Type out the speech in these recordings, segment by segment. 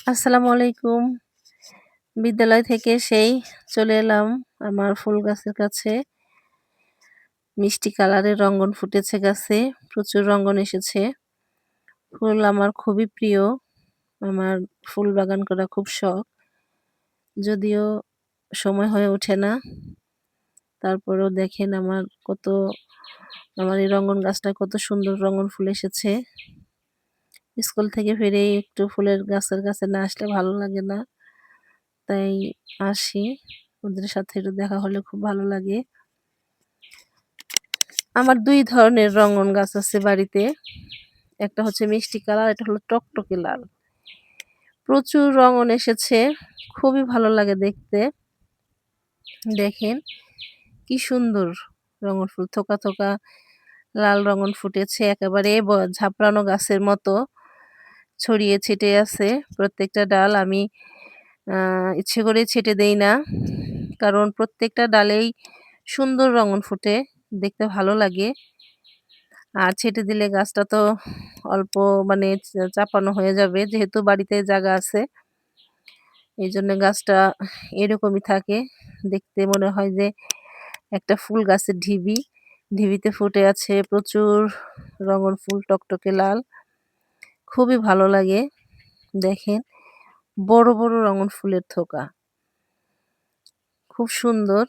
আসসালামু আলাইকুম। বিদ্যালয় থেকে সেই চলে এলাম আমার ফুল গাছের কাছে। মিষ্টি কালারের রঙ্গন ফুটেছে গাছে। প্রচুর রঙ্গন এসেছে। ফুল আমার খুবই প্রিয়। আমার ফুল বাগান করা খুব শখ। যদিও সময় হয়ে ওঠে না। তারপরেও দেখেন আমার এই রঙ্গন গাছটায় কত সুন্দর রঙ্গন ফুল এসেছে। স্কুল থেকে ফিরেই একটু ফুলের গাছের কাছে না আসলে ভালো লাগে না। তাই আসি। ওদের সাথে একটু দেখা হলে খুব ভালো লাগে। আমার ২ ধরনের রঙ্গন গাছ আছে বাড়িতে। একটা হচ্ছে মিষ্টি কালার, এটা হলো টকটকে লাল। প্রচুর রঙ্গন এসেছে। খুবই ভালো লাগে দেখতে। দেখেন কি সুন্দর রঙ্গন ফুল থোকা, থোকা লাল রঙ্গন ফুটেছে একেবারে ঝাপড়ানো গাছের মতো ছড়িয়ে ছিটিয়ে আছে প্রত্যেকটা ডাল। আমি ইচ্ছে করে ছেঁটে দেই না। কারণ প্রত্যেকটা ডালেই সুন্দর রঙ্গন ফুটে। দেখতে ভালো লাগে। আর ছেঁটে দিলে গাছটা তো অল্প মানে চাপানো হয়ে যাবে। যেহেতু বাড়িতে জায়গা আছে, এইজন্য গাছটা এরকমই থাকে। দেখতে মনে হয় যে একটা ফুল গাছের ঢিবি। ঢিবিতে ফুটে আছে প্রচুর রঙিন ফুল টকটকে লাল। খুবই ভালো লাগে। দেখেন বড়, বড় রঙিন ফুলের থোকা। খুব সুন্দর।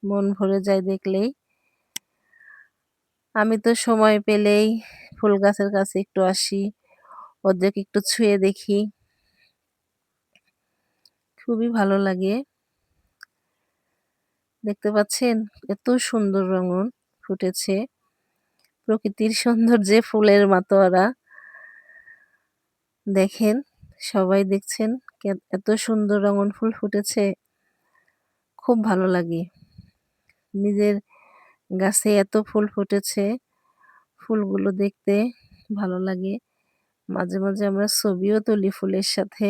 মন ভরে যায় দেখলেই। আমি তো সময় পেলেই ফুল গাছের কাছে একটু আসি। ওদেরকে একটু ছুঁয়ে দেখি। খুবই ভালো লাগে। দেখতে পাচ্ছেন? এত সুন্দর রঙন ফুটেছে। প্রকৃতির সৌন্দর্যে ফুলের মাতোয়ারা। দেখেন, সবাই দেখছেন এত সুন্দর রঙন ফুল ফুটেছে। খুব ভালো লাগে। নিজের গাছে এত ফুল ফুটেছে। ফুলগুলো দেখতে ভালো লাগে। মাঝে, মাঝে আমরা ছবিও তুলি ফুলের সাথে।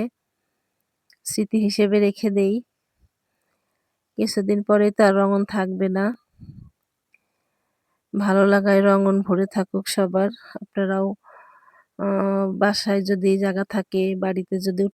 স্মৃতি হিসেবে রেখে দেই। কিছুদিন পরেই তো আর রঙন থাকবে না। ভালো লাগায় রঙন ভরে থাকুক সবার। আপনারাও বাসায় যদি জায়গা থাকে, বাড়িতে যদি